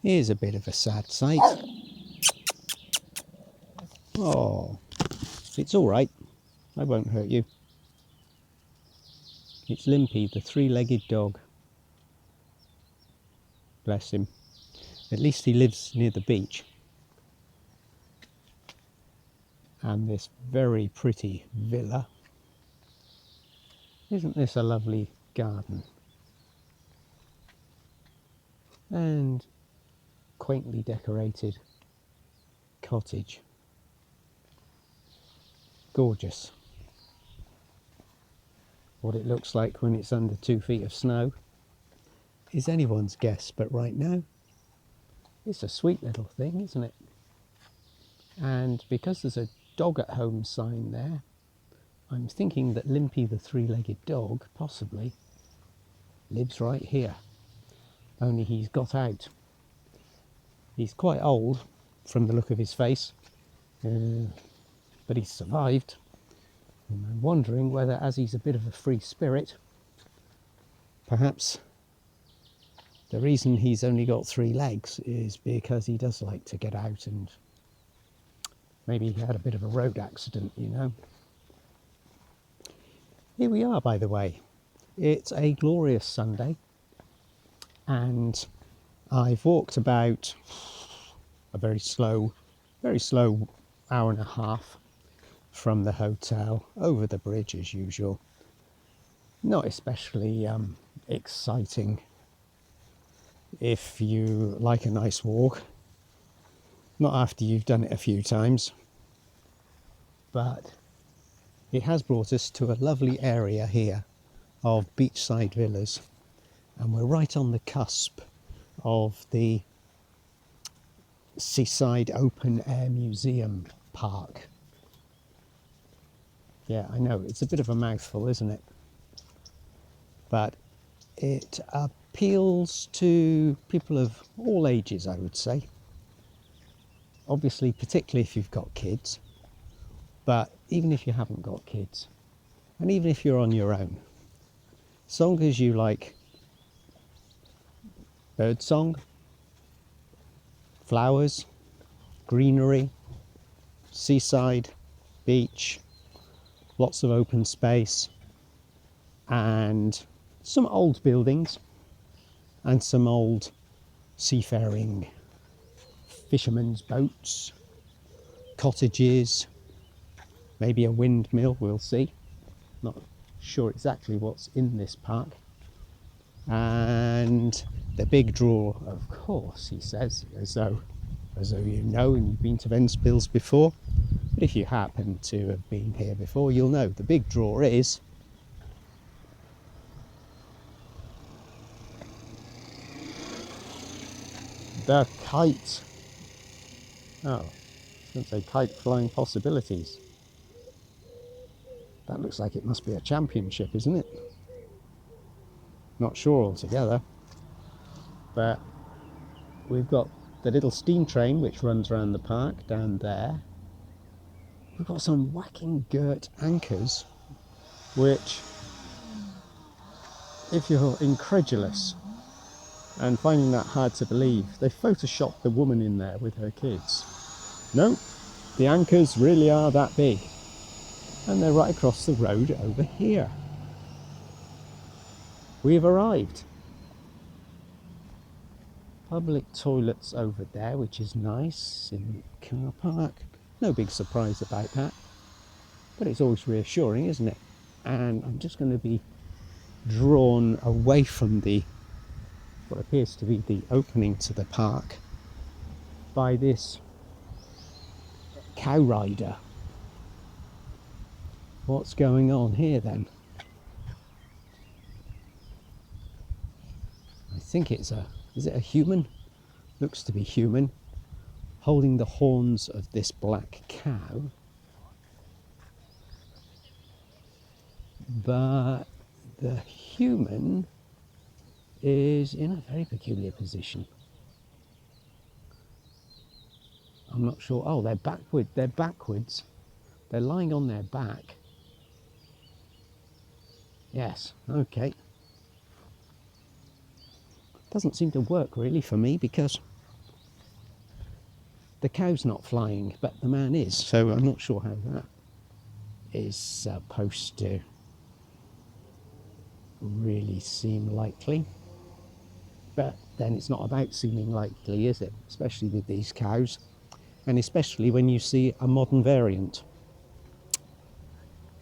Here's a bit of a sad sight. Oh, it's all right. I won't hurt you. It's Limpy, the three-legged dog. Bless him. At least he lives near the beach. And this very pretty villa. Isn't this a lovely garden? And quaintly decorated cottage. Gorgeous. What it looks like when it's under 2 feet of snow is anyone's guess, but right now it's a sweet little thing, isn't it? And because there's a dog at home sign there, I'm thinking that Limpy the three-legged dog possibly lives right here. Only he's got out. He's quite old from the look of his face, but he's survived. And I'm wondering whether, as he's a bit of a free spirit, perhaps the reason he's only got 3 legs is because he does like to get out, and maybe he had a bit of a road accident, you know. Here we are, by the way. It's a glorious Sunday, and I've walked about a very slow hour and a half from the hotel over the bridge as usual. Not especially exciting if you like a nice walk, not after you've done it a few times, but it has brought us to a lovely area here of beachside villas, and we're right on the cusp of the Seaside Open Air Museum Park. Yeah, I know, it's a bit of a mouthful, isn't it? But it appeals to people of all ages, I would say. Obviously, particularly if you've got kids, but even if you haven't got kids, and even if you're on your own, as long as you like birdsong, flowers, greenery, seaside, beach, lots of open space, and some old buildings, and some old seafaring fishermen's boats, cottages, maybe a windmill, we'll see. Not sure exactly what's in this park. And the big draw, of course, he says, as though you know and you've been to Ventspils before. But if you happen to have been here before, you'll know the big draw is the kite. Oh, I was going to say kite flying possibilities. That looks like it must be a championship, isn't it? Not sure altogether. But we've got the little steam train which runs around the park down there. We've got some whacking girt anchors, which, if you're incredulous and finding that hard to believe, they photoshopped the woman in there with her kids. No, the anchors really are that big. And they're right across the road over here. We've arrived. Public toilets over there, which is nice, in the car park. No big surprise about that. But it's always reassuring, isn't it? And I'm just going to be drawn away from what appears to be the opening to the park by this cow rider. What's going on here then? I think is it a human? Looks to be human, holding the horns of this black cow. But the human is in a very peculiar position. I'm not sure. Oh, they're backwards. They're lying on their back. Yes, okay. Doesn't seem to work really for me because The cow's not flying, but the man is, so I'm not sure how that is supposed to really seem likely. But then it's not about seeming likely, is it? Especially with these cows, and especially when you see a modern variant.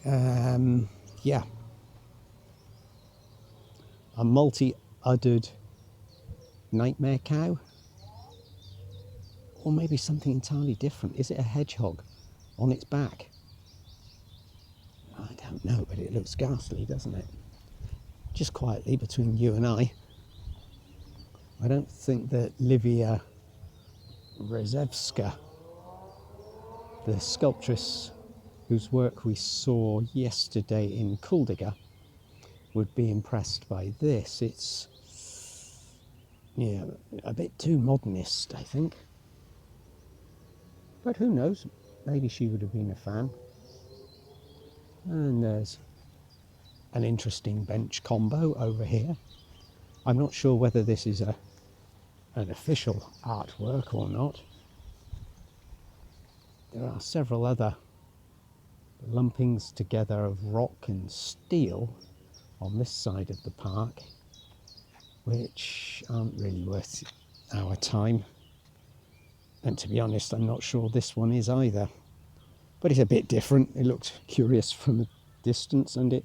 Yeah, a multi-uddered nightmare cow, or maybe something entirely different. Is it a hedgehog on its back? I don't know, but it looks ghastly, doesn't it? Just quietly between you and I don't think that Livia Rzewska, the sculptress whose work we saw yesterday in Kuldiga, would be impressed by this. It's, yeah, a bit too modernist, I think. But who knows? Maybe she would have been a fan. And there's an interesting bench combo over here. I'm not sure whether this is an official artwork or not. There are several other lumpings together of rock and steel on this side of the park, which aren't really worth our time. And to be honest, I'm not sure this one is either. But it's a bit different. It looked curious from a distance, and it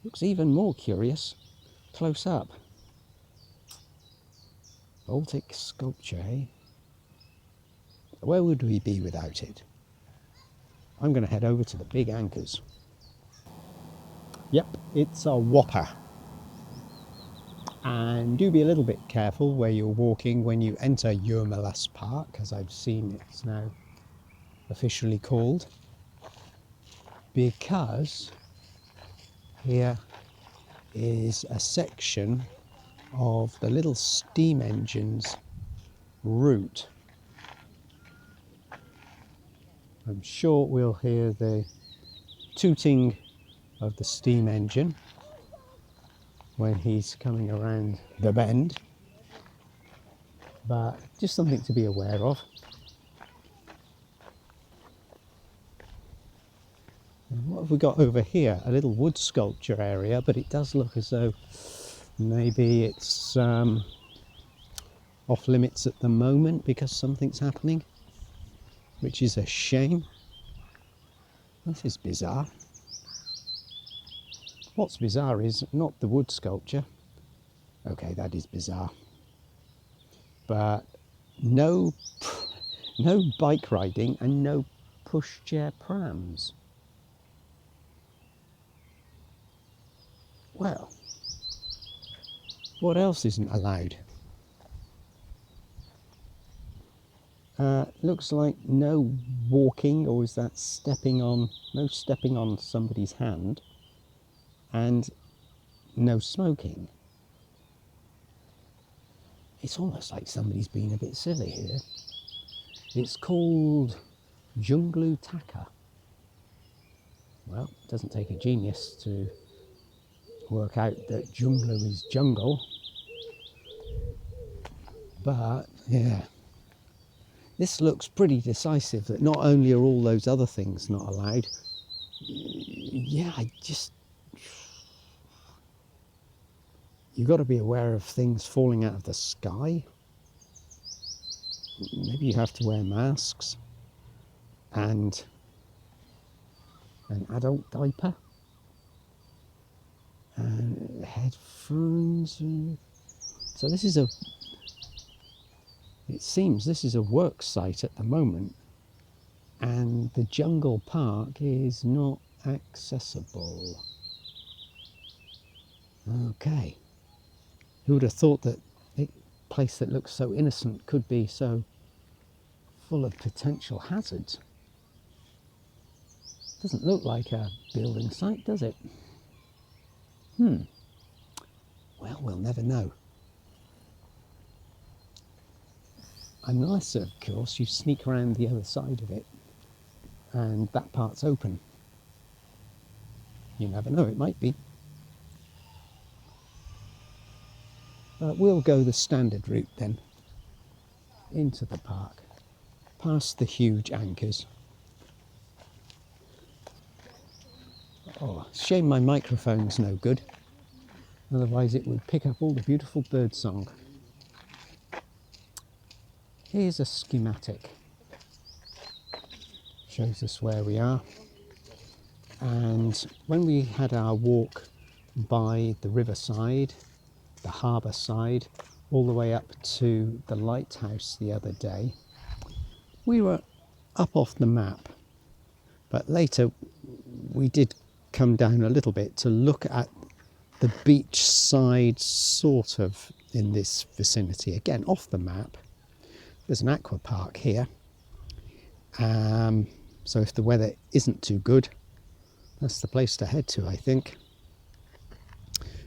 looks even more curious close up. Baltic sculpture, eh? Where would we be without it? I'm going to head over to the big anchors. Yep, it's a whopper. And do be a little bit careful where you're walking when you enter Jurmalas Park, as I've seen it's now officially called, because here is a section of the little steam engine's route. I'm sure we'll hear the tooting of the steam engine when he's coming around the bend, but just something to be aware of. And what have we got over here? A little wood sculpture area, but it does look as though maybe it's off limits at the moment because something's happening, which is a shame. This is bizarre. What's bizarre is not the wood sculpture. Okay, that is bizarre. But no bike riding and no pushchair prams. Well, what else isn't allowed? Looks like no walking, or is that no stepping on somebody's hand, and no smoking. It's almost like somebody's been a bit silly here. It's called Junglu Taka. Well, it doesn't take a genius to work out that Junglu is jungle. But, yeah, this looks pretty decisive that not only are all those other things not allowed, you've got to be aware of things falling out of the sky. Maybe you have to wear masks and an adult diaper and headphones. So it seems this is a work site at the moment, and the jungle park is not accessible. Okay. Who would have thought that a place that looks so innocent could be so full of potential hazards? Doesn't look like a building site, does it? Well, we'll never know. Unless, of course, you sneak around the other side of it and that part's open. You never know, it might be. But we'll go the standard route then, into the park, past the huge anchors. Oh, shame my microphone's no good. Otherwise it would pick up all the beautiful bird song. Here's a schematic. Shows us where we are. And when we had our walk by the riverside, the harbour side, all the way up to the lighthouse the other day, we were up off the map. But later we did come down a little bit to look at the beach side sort of in this vicinity. Again, off the map. There's an aqua park here. So if the weather isn't too good, that's the place to head to, I think.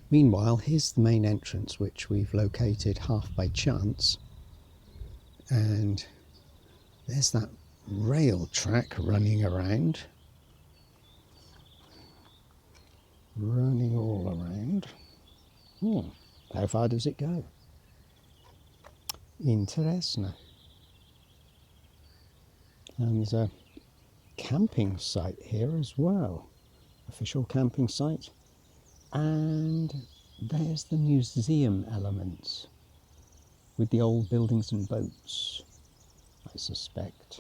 Meanwhile, here's the main entrance, which we've located half by chance. And there's that rail track running around. Running all around. How far does it go? Interesting. And there's a camping site here as well. Official camping site. And there's the museum element with the old buildings and boats, I suspect.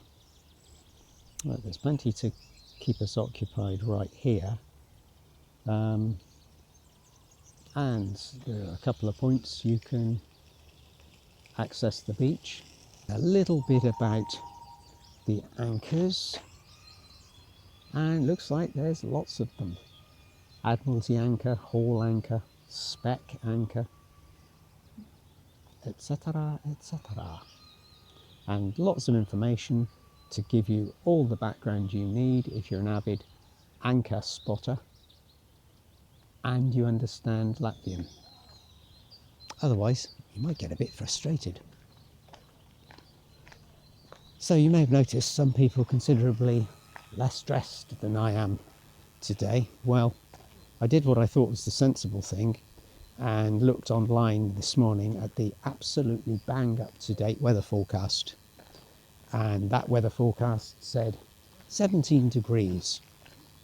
Well, there's plenty to keep us occupied right here. And there are a couple of points you can access the beach. A little bit about the anchors, and looks like there's lots of them. Admiralty anchor, Hall anchor, spec anchor, etc, etc. And lots of information to give you all the background you need if you're an avid anchor spotter and you understand Latvian. Otherwise, you might get a bit frustrated. So you may have noticed some people considerably less dressed than I am today. Well, I did what I thought was the sensible thing and looked online this morning at the absolutely bang up to date weather forecast. And that weather forecast said 17 degrees,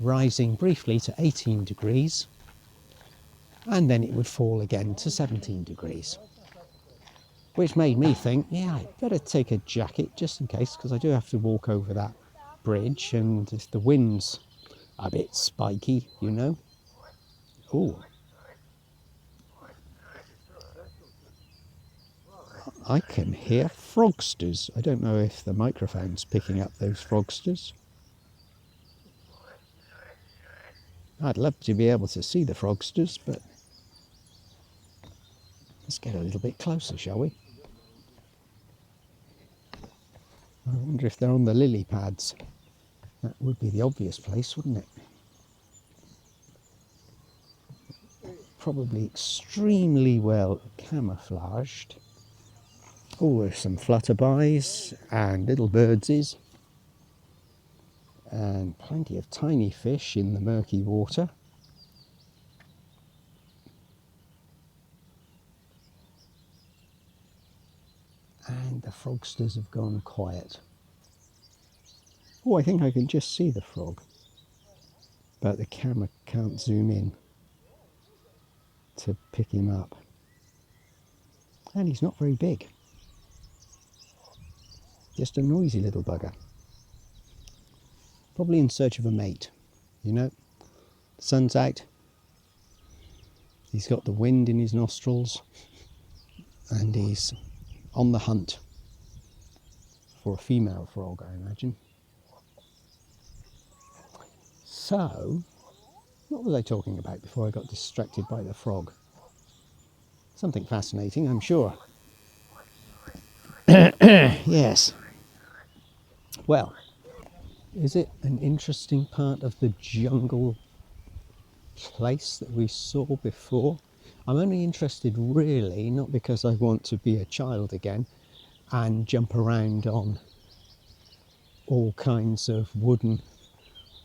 rising briefly to 18 degrees, and then it would fall again to 17 degrees. Which made me think, yeah, I'd better take a jacket just in case, because I do have to walk over that bridge, and if the wind's a bit spiky, you know. Ooh. I can hear frogsters. I don't know if the microphone's picking up those frogsters. I'd love to be able to see the frogsters, but let's get a little bit closer, shall we? I wonder if they're on the lily pads. That would be the obvious place, wouldn't it? Probably extremely well camouflaged. Oh, there's some flutterbys and little birdsies. And plenty of tiny fish in the murky water. And the frogsters have gone quiet. Oh, I think I can just see the frog, but the camera can't zoom in to pick him up. And he's not very big. Just a noisy little bugger. Probably in search of a mate, you know. The sun's out. He's got the wind in his nostrils and he's on the hunt for a female frog, I imagine. So, what was I talking about before I got distracted by the frog? Something fascinating, I'm sure. Yes. Well, is it an interesting part of the jungle place that we saw before? I'm only interested really, not because I want to be a child again and jump around on all kinds of wooden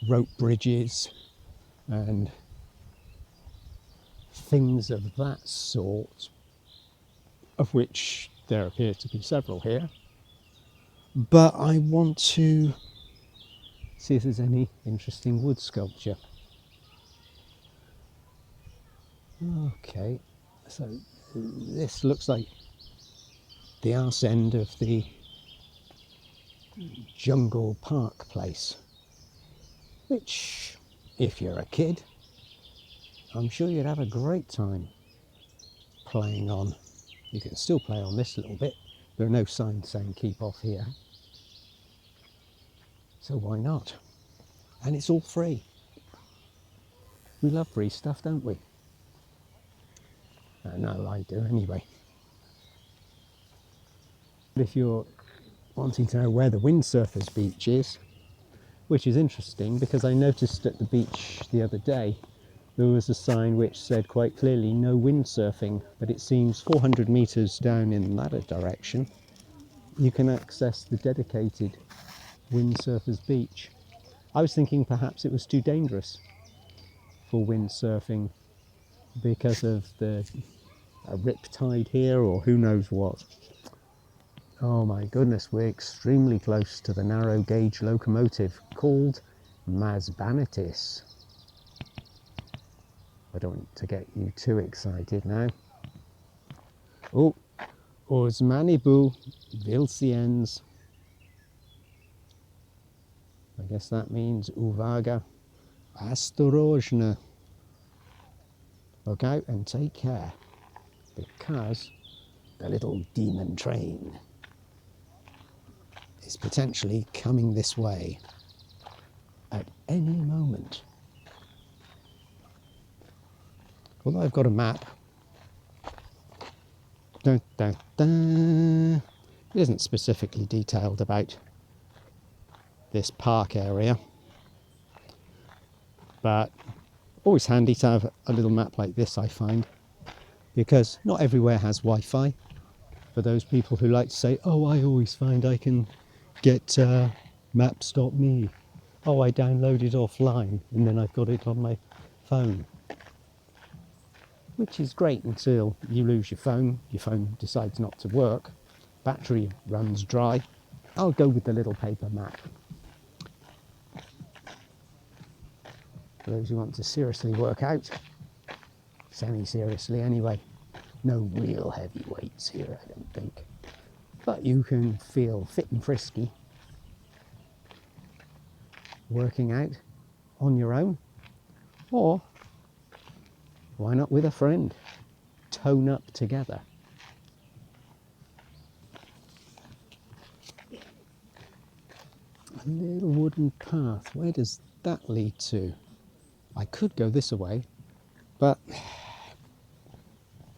rope bridges and things of that sort, of which there appear to be several here. But I want to see if there's any interesting wood sculpture. Okay, so this looks like the arse end of the jungle park place, which, if you're a kid, I'm sure you'd have a great time playing on. You can still play on this little bit. There are no signs saying keep off here, so why not? And it's all free. We love free stuff, don't we? No, I do anyway. If you're wanting to know where the windsurfers beach is, which is interesting because I noticed at the beach the other day there was a sign which said quite clearly no windsurfing, but it seems 400 metres down in that direction you can access the dedicated windsurfers beach. I was thinking perhaps it was too dangerous for windsurfing because of the rip tide here or who knows what. Oh my goodness, we're extremely close to the narrow gauge locomotive called Masbanatis. I don't want to get you too excited now. Oh, Osmanibu Vilciens. I guess that means Uvaga Astorojna. Look out and take care, because the little demon train is potentially coming this way at any moment. Although I've got a map, it isn't specifically detailed about this park area, but always handy to have a little map like this, I find, because not everywhere has Wi-Fi. For those people who like to say, oh, I always find I can get maps.me. Oh, I download it offline and then I've got it on my phone. Which is great until you lose your phone decides not to work, battery runs dry. I'll go with the little paper map. For those who want to seriously work out, semi-seriously anyway. No real heavy weights here, I don't think. But you can feel fit and frisky working out on your own, or why not with a friend? Tone up together. A little wooden path. Where does that lead to? I could go this way, but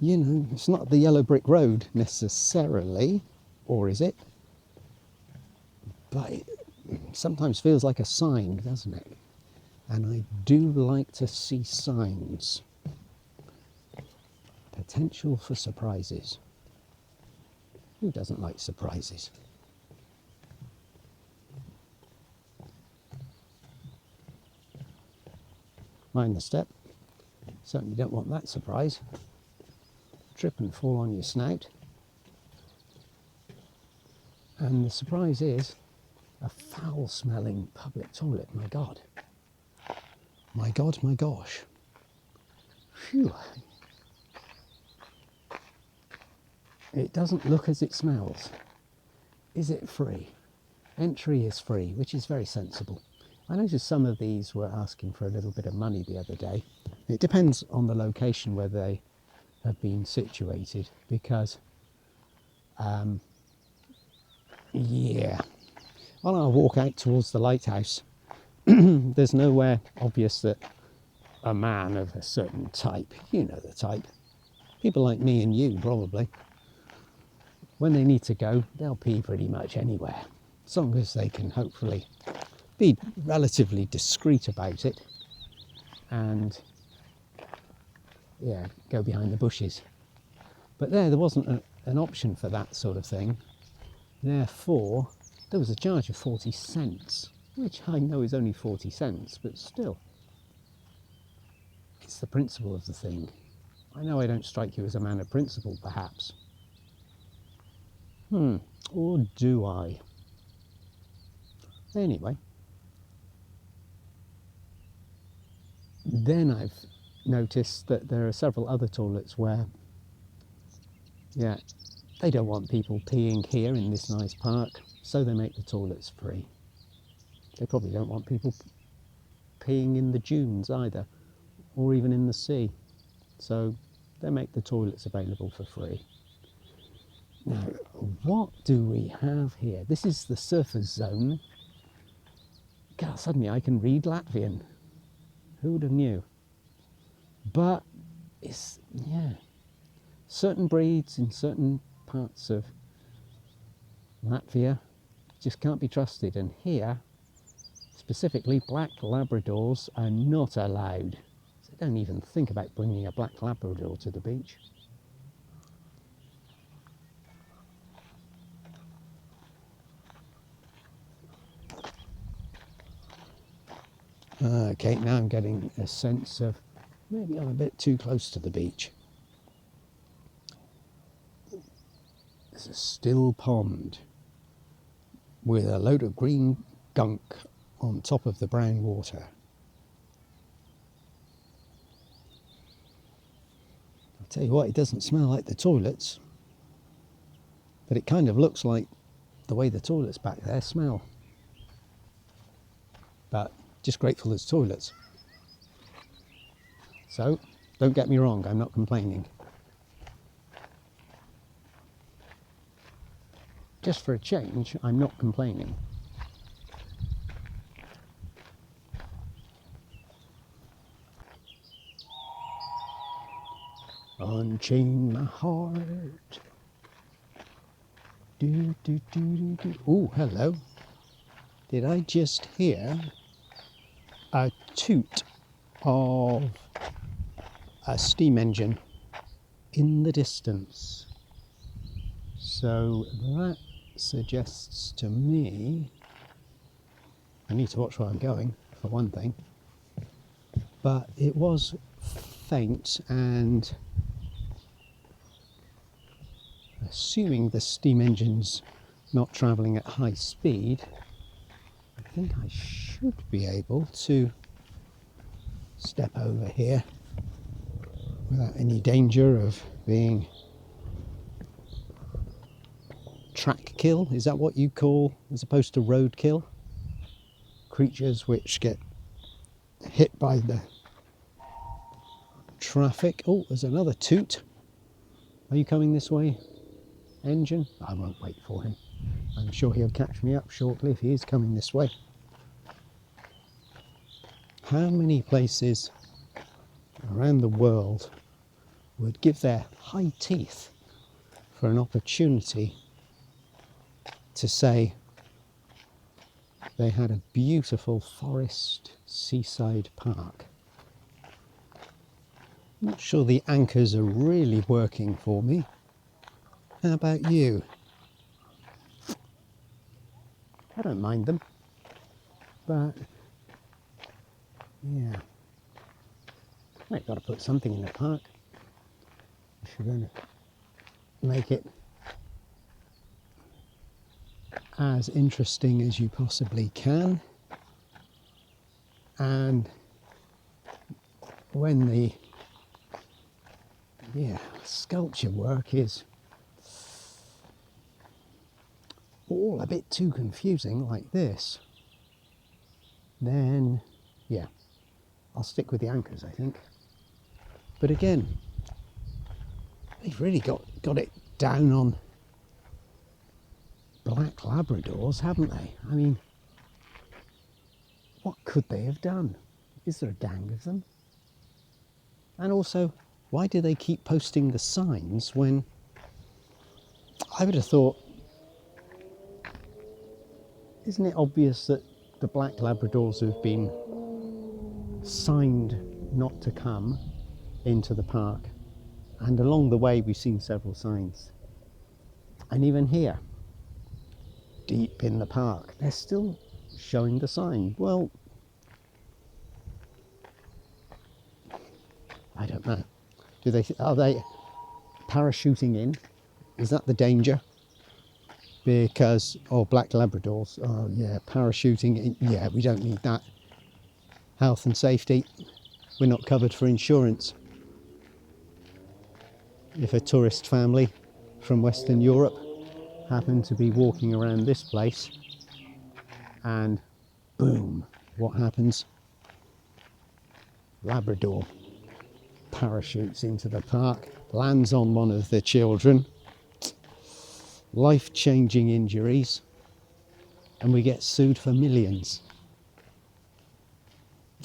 you know, it's not the yellow brick road necessarily, or is it? But it sometimes feels like a sign, doesn't it? And I do like to see signs. Potential for surprises. Who doesn't like surprises? Mind the step. Certainly don't want that surprise. Trip and fall on your snout. And the surprise is a foul-smelling public toilet. My God. My God, my gosh. Phew. It doesn't look as it smells. Is it free? Entry is free, which is very sensible. I noticed some of these were asking for a little bit of money the other day. It depends on the location where they have been situated, because yeah, on our walk out towards the lighthouse, there's nowhere obvious that a man of a certain type, you know the type, people like me and you probably, when they need to go, they'll pee pretty much anywhere, as long as they can hopefully be relatively discreet about it and yeah, go behind the bushes. But there wasn't an option for that sort of thing. Therefore, there was a charge of 40 cents, which I know is only 40 cents, but still, it's the principle of the thing. I know I don't strike you as a man of principle, perhaps. Or do I? Anyway, then I've noticed that there are several other toilets where, yeah, they don't want people peeing here in this nice park, so they make the toilets free. They probably don't want people peeing in the dunes either, or even in the sea, so they make the toilets available for free. Now, what do we have here? This is the surfers zone. God, suddenly I can read Latvian. Who would have knew? But it's, yeah, certain breeds in certain parts of Latvia just can't be trusted, and here specifically black Labradors are not allowed. So don't even think about bringing a black Labrador to the beach. Okay, now I'm getting a sense of maybe I'm a bit too close to the beach. There's a still pond with a load of green gunk on top of the brown water. I'll tell you what, it doesn't smell like the toilets, but it kind of looks like the way the toilets back there smell. But just grateful there's toilets. So, don't get me wrong, I'm not complaining. Just for a change, I'm not complaining. Unchain my heart. Do, do, do, do, do. Oh, hello. Did I just hear a toot of a steam engine in the distance? So that suggests to me, I need to watch where I'm going, for one thing, but it was faint, and assuming the steam engine's not travelling at high speed, I think I should be able to step over here without any danger of being track kill. Is that what you call, as opposed to road kill? Creatures which get hit by the traffic. Oh, there's another toot. Are you coming this way, engine? I won't wait for him. I'm sure he'll catch me up shortly if he is coming this way. How many places around the world would give their high teeth for an opportunity to say they had a beautiful forest seaside park? Not sure the anchors are really working for me. How about you? I don't mind them, but yeah, I've got to put something in the park if you're going to make it as interesting as you possibly can. And when the sculpture work is all a bit too confusing like this, then yeah, I'll stick with the anchors, I think. But again, they've really got it down on black Labradors, haven't they? I mean, what could they have done? Is there a gang of them? And also, why do they keep posting the signs when I would have thought, isn't it obvious that the black Labradors have been signed not to come into the park? And along the way we've seen several signs. And even here, deep in the park, they're still showing the sign. Well, I don't know. Are they parachuting in? Is that the danger? because, oh, black Labradors, oh yeah, parachuting, yeah, we don't need that. Health and safety, we're not covered for insurance. If a tourist family from Western Europe happen to be walking around this place and boom, what happens? Labrador parachutes into the park, lands on one of the children, life-changing injuries, and we get sued for millions.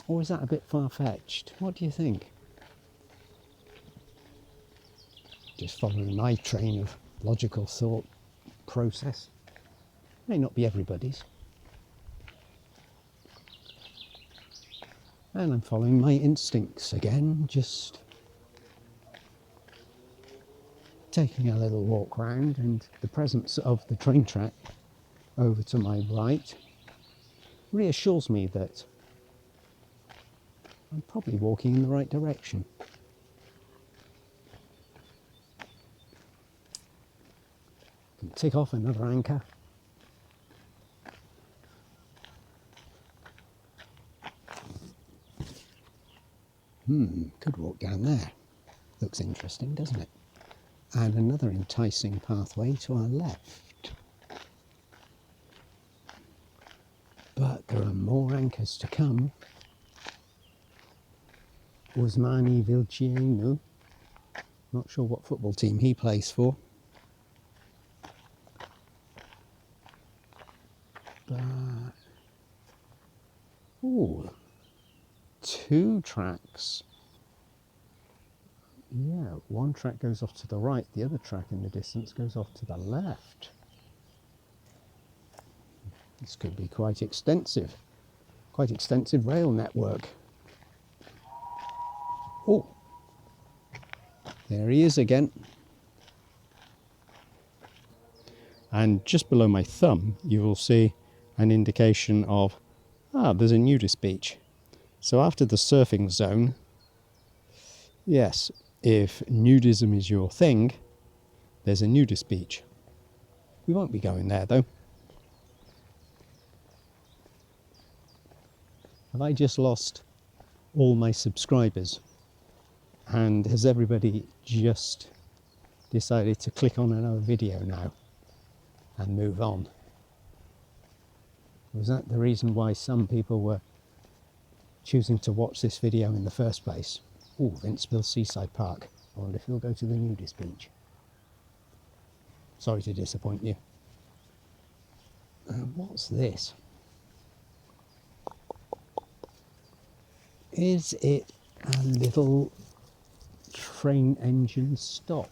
Or is that a bit far-fetched? What do you think? Just following my train of logical thought process. May not be everybody's. And I'm following my instincts again, just taking a little walk round, and the presence of the train track over to my right reassures me that I'm probably walking in the right direction. Can tick off another anchor. Could walk down there. Looks interesting, doesn't it? And another enticing pathway to our left. But there are more anchors to come. Usmani Vilcienu. Not sure what football team he plays for. But, ooh, 2 tracks. Yeah, one track goes off to the right, the other track in the distance goes off to the left. This could be quite extensive rail network. Oh, there he is again. And just below my thumb, you will see an indication of, there's a nudist beach. So after the surfing zone, yes, if nudism is your thing, there's a nudist beach. We won't be going there though. Have I just lost all my subscribers? And has everybody just decided to click on another video now and move on? Was that the reason why some people were choosing to watch this video in the first place? Oh, Ventspils Seaside Park. I wonder if you'll go to the nudist beach. Sorry to disappoint you. What's this? Is it a little train engine stop?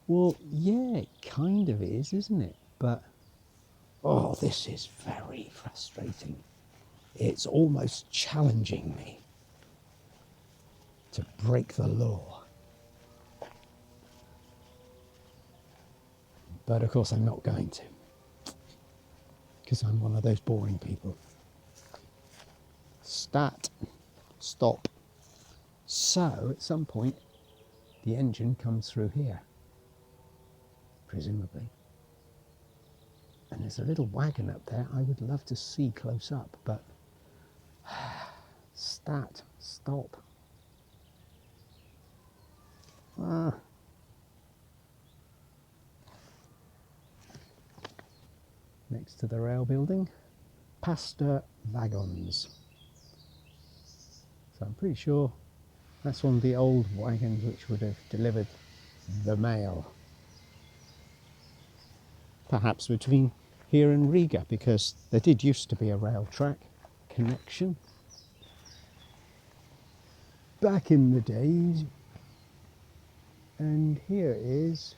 Well, yeah, it kind of is, isn't it? But, oh, this is very frustrating. It's almost challenging me to break the law. But of course I'm not going to, because I'm one of those boring people. Stop. So at some point the engine comes through here, presumably. And there's a little wagon up there I would love to see close up, but stop. Next to the rail building, Pasta Wagons. So I'm pretty sure that's one of the old wagons which would have delivered the mail. Perhaps between here and Riga, because there did used to be a rail track connection back in the days. And here is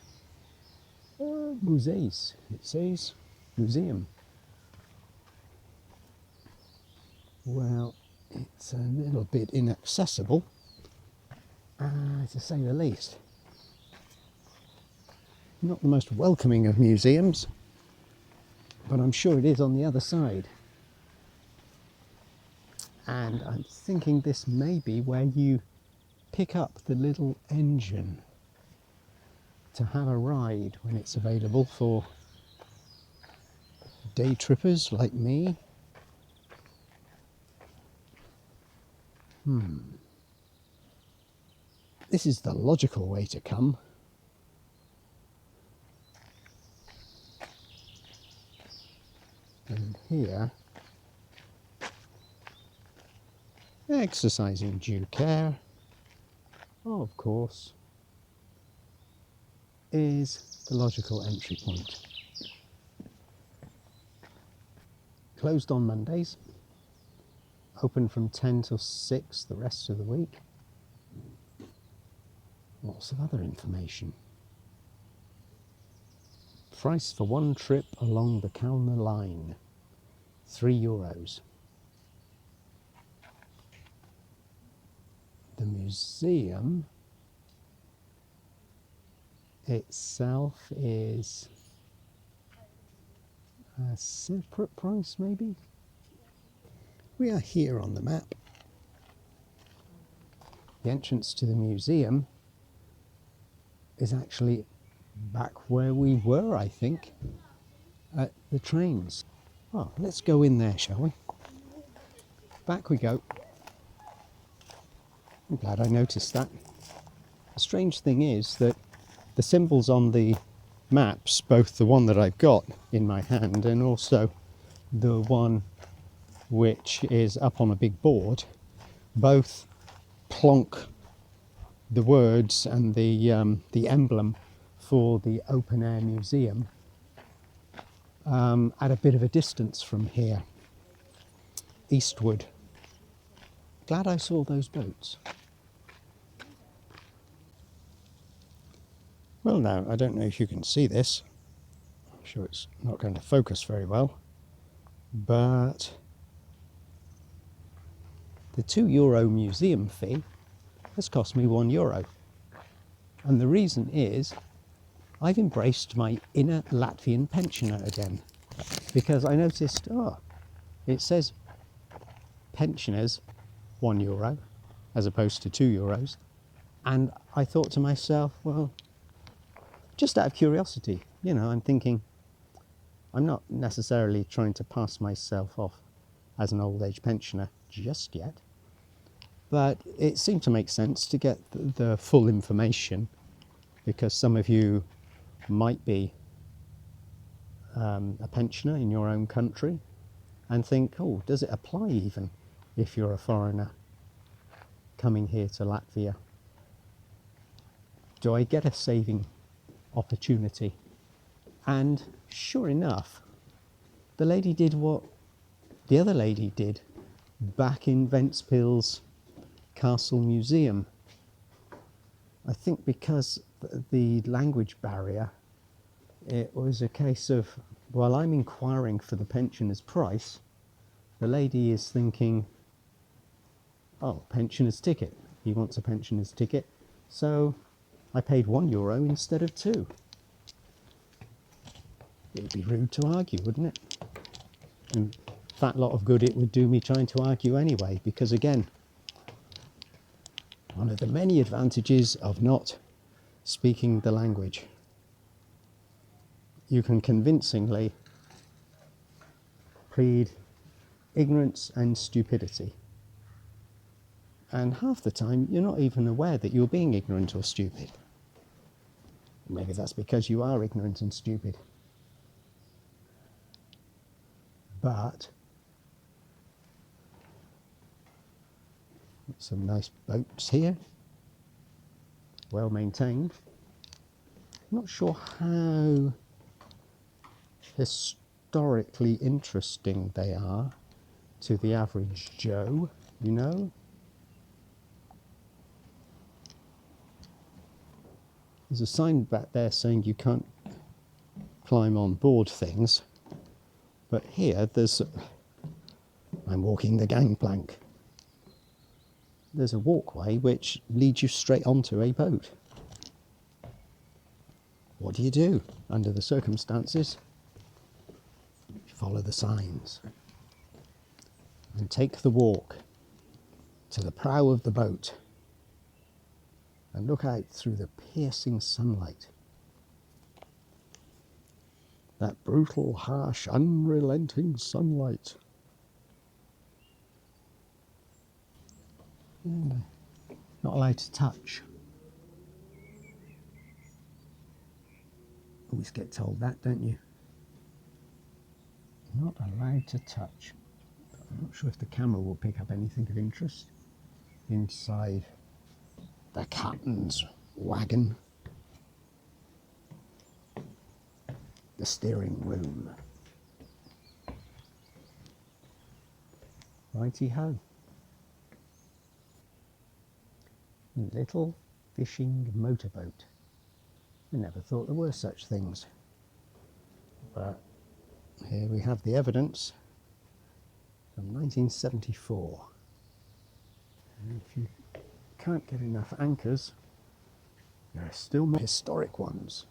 musees, it says. Museum. Well, it's a little bit inaccessible, to say the least. Not the most welcoming of museums, but I'm sure it is on the other side. And I'm thinking this may be where you pick up the little engine to have a ride when it's available for day trippers like me. This is the logical way to come. And here, exercising due care, of course, is the logical entry point. Closed on Mondays, open from 10 till 6 the rest of the week. Lots of other information. Price for one trip along the Kalmar line, €3. The museum itself is a separate price, maybe? We are here on the map. The entrance to the museum is actually back where we were, I think, at the trains. Oh, let's go in there, shall we? Back we go. I'm glad I noticed that. The strange thing is that the symbols on the maps, both the one that I've got in my hand and also the one which is up on a big board, both plonk the words and the emblem for the open air museum at a bit of a distance from here, eastward. Glad I saw those boats. Well, now, I don't know if you can see this. I'm sure it's not going to focus very well, but the €2 museum fee has cost me €1. And the reason is I've embraced my inner Latvian pensioner again, because I noticed, it says pensioners €1 as opposed to €2. And I thought to myself, well, just out of curiosity, I'm thinking, I'm not necessarily trying to pass myself off as an old age pensioner just yet, but it seemed to make sense to get the full information, because some of you might be a pensioner in your own country and think, oh, does it apply even if you're a foreigner coming here to Latvia? Do I get a saving opportunity? And sure enough, the lady did what the other lady did back in Ventspils Castle Museum. I think because the language barrier, it was a case of, while I'm inquiring for the pensioner's price, the lady is thinking, oh, pensioner's ticket. He wants a pensioner's ticket. So I paid €1 instead of 2. It would be rude to argue, wouldn't it? And fat lot of good it would do me trying to argue anyway, because again, one of the many advantages of not speaking the language, you can convincingly plead ignorance and stupidity. And half the time, you're not even aware that you're being ignorant or stupid. Maybe that's because you are ignorant and stupid. But some nice boats here, well maintained. Not sure how historically interesting they are to the average Joe, There's a sign back there saying you can't climb on board things, but here I'm walking the gangplank. There's a walkway which leads you straight onto a boat. What do you do under the circumstances? You follow the signs and take the walk to the prow of the boat and look out through the piercing sunlight. That brutal, harsh, unrelenting sunlight. And not allowed to touch. Always get told that, don't you? Not allowed to touch. I'm not sure if the camera will pick up anything of interest inside the captain's wagon. The steering room. Righty-ho. Little fishing motorboat. I never thought there were such things. But here we have the evidence from 1974. And if you can't get enough anchors, there are still more historic ones.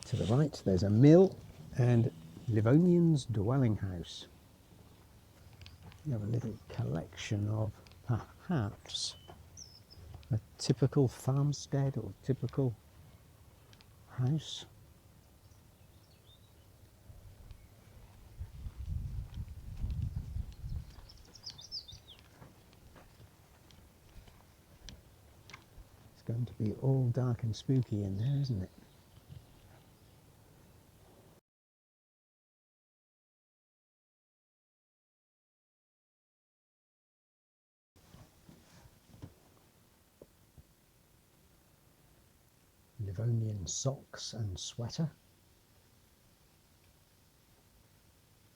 To the right, there's a mill and Livonian's dwelling house. You have a little collection of perhaps a typical farmstead or typical house. It's going to be all dark and spooky in there, isn't it? Livonian socks and sweater.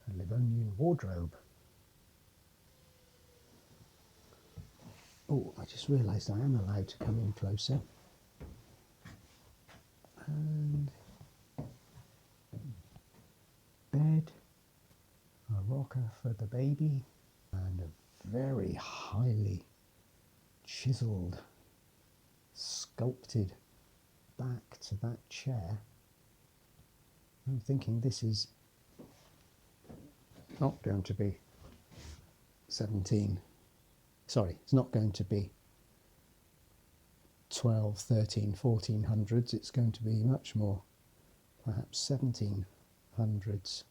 A Livonian wardrobe. Oh, I just realised I am allowed to come in closer. And bed, a rocker for the baby, and a very highly chiselled, sculpted back to that chair. I'm thinking this is not going to be it's not going to be 12, 13, 1400s, it's going to be much more, perhaps 1700s.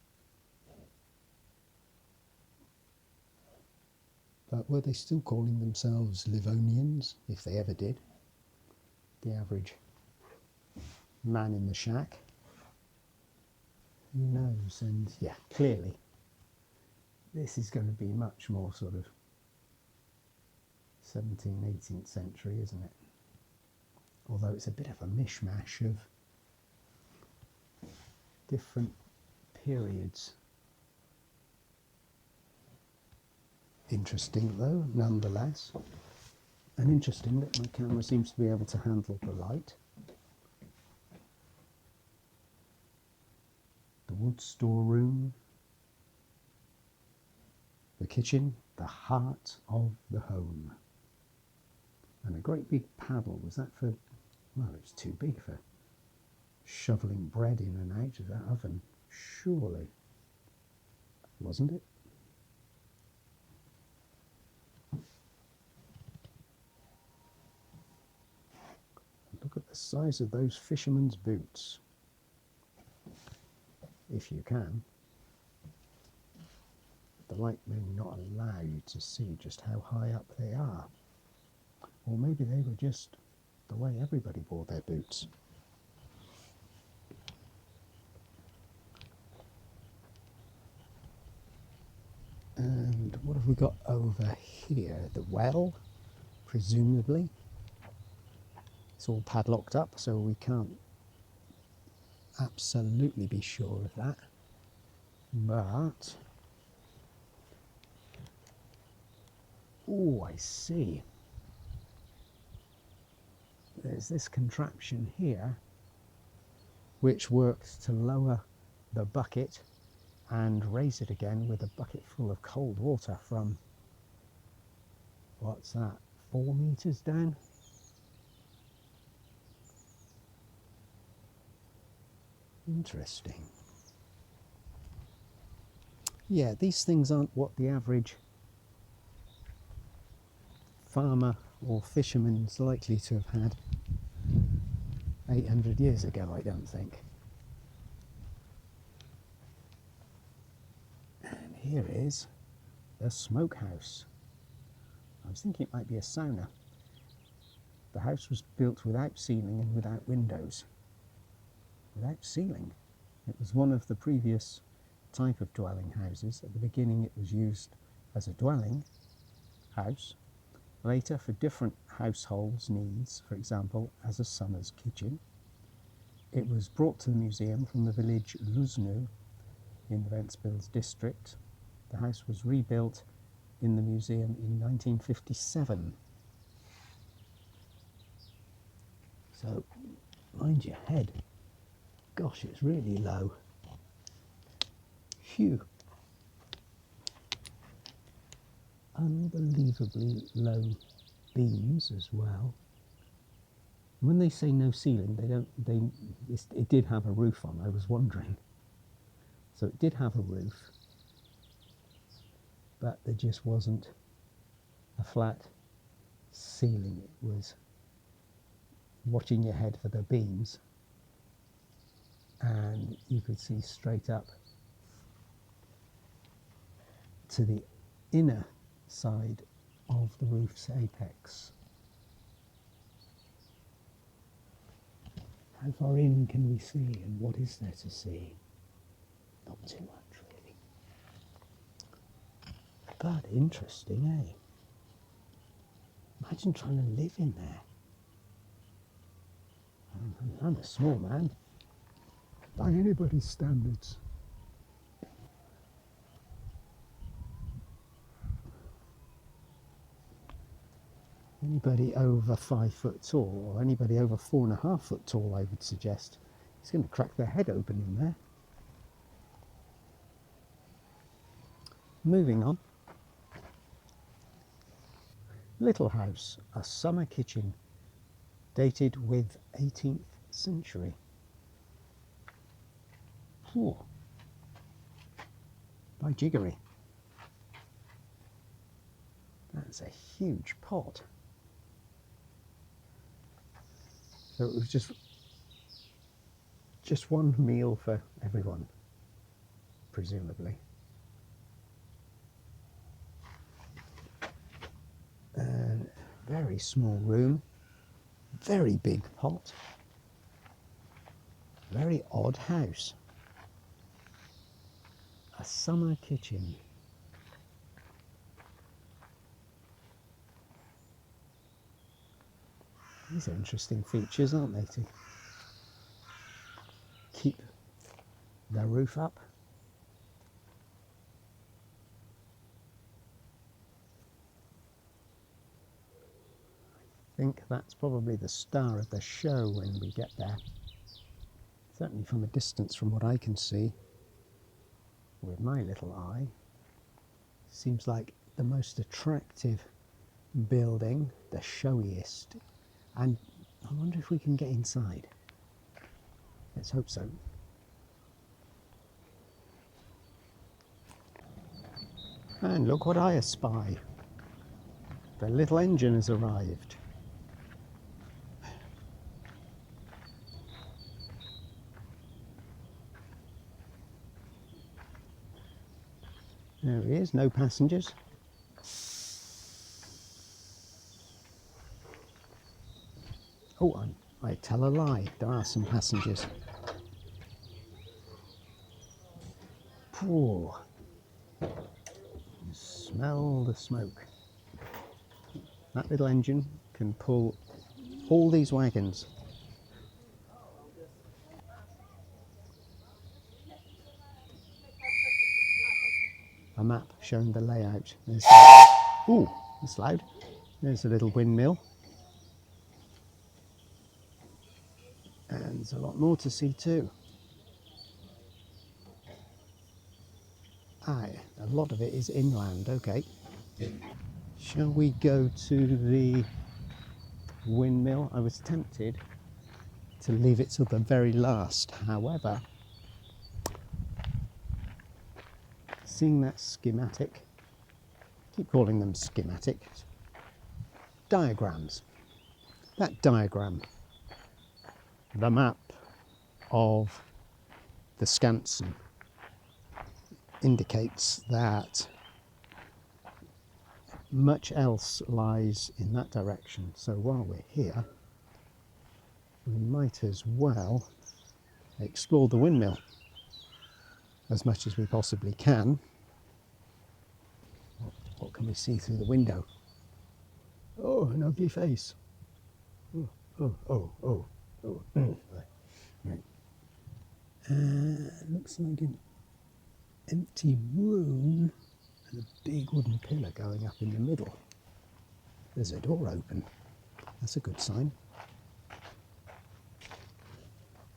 But were they still calling themselves Livonians, if they ever did? The average man in the shack? Who knows? And yeah, clearly this is going to be much more sort of 17th, 18th century, isn't it? Although it's a bit of a mishmash of different periods. Interesting though, nonetheless. And interesting that my camera seems to be able to handle the light. The wood storeroom. The kitchen, the heart of the home. And a great big paddle. Was that for, well, it was too big for shoveling bread in and out of that oven. Surely. Wasn't it? Look at the size of those fishermen's boots. If you can. The light may not allow you to see just how high up they are. Or maybe they were just the way everybody wore their boots. And what have we got over here? The well, presumably. It's all padlocked up, so we can't absolutely be sure of that. But, oh, I see. There's this contraption here which works to lower the bucket and raise it again with a bucket full of cold water from, what's that, 4 meters down? Interesting. Yeah, these things aren't what the average farmer or fisherman is likely to have had 800 years ago, I don't think. And here is the smokehouse. I was thinking it might be a sauna. The house was built without ceiling and without windows. Without ceiling. It was one of the previous type of dwelling houses. At the beginning it was used as a dwelling house. Later, for different households' needs, for example, as a summer's kitchen. It was brought to the museum from the village Luznu in the Ventspils district. The house was rebuilt in the museum in 1957. So, mind your head. Gosh, it's really low. Phew. Unbelievably low beams as well. When they say no ceiling, it did have a roof on, I was wondering. So it did have a roof, but there just wasn't a flat ceiling. It was watching your head for the beams, and you could see straight up to the inner side of the roof's apex. How far in can we see, and what is there to see? Not too much, really. But interesting, eh? Imagine trying to live in there. I'm a small man. By anybody's standards. Anybody over 5 foot tall, or anybody over 4.5 foot tall, I would suggest, is going to crack their head open in there. Moving on. Little house, a summer kitchen, dated with 18th century. Oh, by jiggery. That's a huge pot. So it was just one meal for everyone, presumably. Very small room, very big pot, very odd house. A summer kitchen. These are interesting features, aren't they, to keep the roof up. I think that's probably the star of the show when we get there. Certainly from a distance, from what I can see with my little eye, seems like the most attractive building, the showiest. And I wonder if we can get inside. Let's hope so. And look what I espy. The little engine has arrived. There he is, no passengers. Oh, I tell a lie, there are some passengers. Ooh. Smell the smoke. That little engine can pull all these wagons. A map showing the layout. Ooh, that's loud. There's a little windmill. And there's a lot more to see too. A lot of it is inland, okay. Shall we go to the windmill? I was tempted to leave it till the very last. However, seeing that schematic, keep calling them schematics, diagrams. That diagram The map of the Skansen indicates that much else lies in that direction. So while we're here, we might as well explore the windmill as much as we possibly can. What can we see through the window? Oh, an ugly face. Oh, oh, oh, oh, oh. Right. Looks like an empty room and a big wooden pillar going up in the middle. There's a door open. That's a good sign.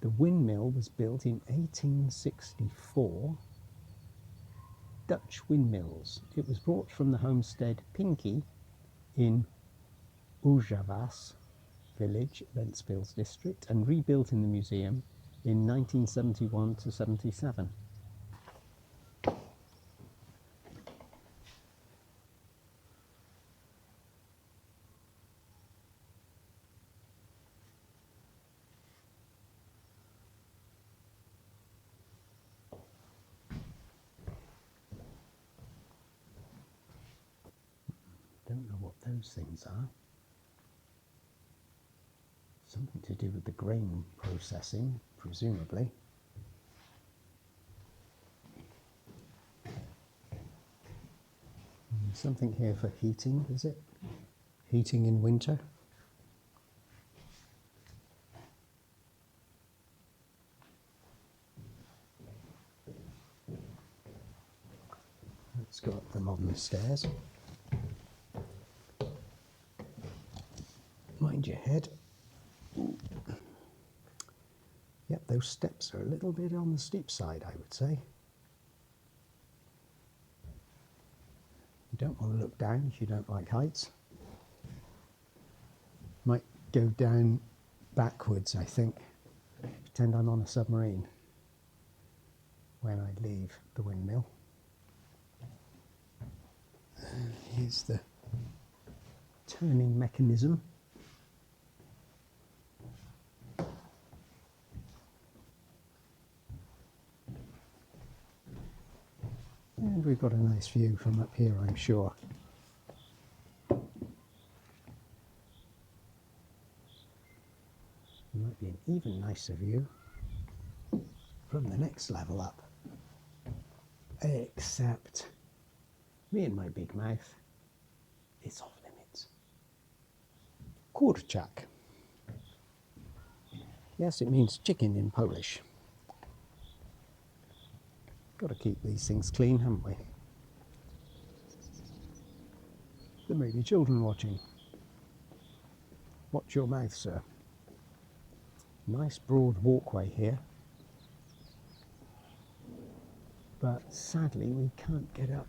The windmill was built in 1864. Dutch windmills. It was brought from the homestead Pinky in Ujavas village, Ventspils district, and rebuilt in the museum in 1971 to 77. Don't know what those things are. Something to do with the grain processing, presumably. Something here for heating, is it? Heating in winter. Let's go up the modern stairs. Mind your head. Yep, those steps are a little bit on the steep side, I would say. You don't want to look down if you don't like heights. Might go down backwards, I think. Pretend I'm on a submarine when I leave the windmill. Here's the turning mechanism. And we've got a nice view from up here, I'm sure. There might be an even nicer view from the next level up. Except me and my big mouth, it's off limits. Kurczak. Yes, it means chicken in Polish. Got to keep these things clean, haven't we? There may be children watching. Watch your mouth, sir. Nice broad walkway here. But sadly we can't get up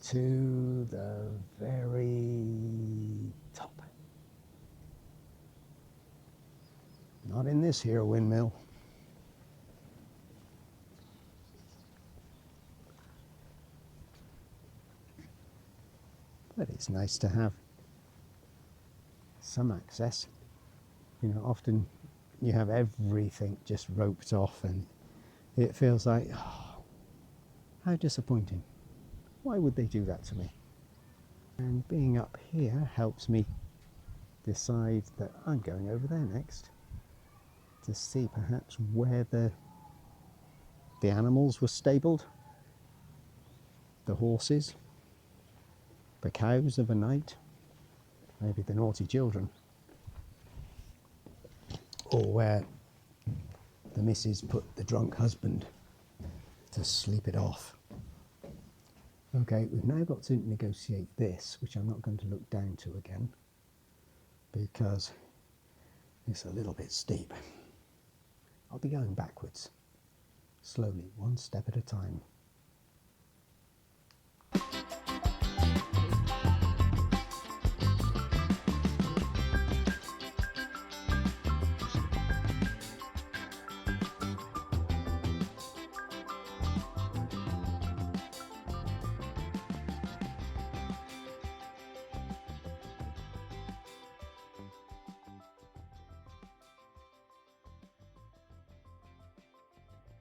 to the very top. Not in this here windmill. But it's nice to have some access. You know, often you have everything just roped off and it feels like, oh, how disappointing. Why would they do that to me? And being up here helps me decide that I'm going over there next to see perhaps where the animals were stabled, the horses, the cows of a night, maybe the naughty children, or where the missus put the drunk husband to sleep it off. Okay, we've now got to negotiate this, which I'm not going to look down to again because it's a little bit steep. I'll be going backwards, slowly, one step at a time.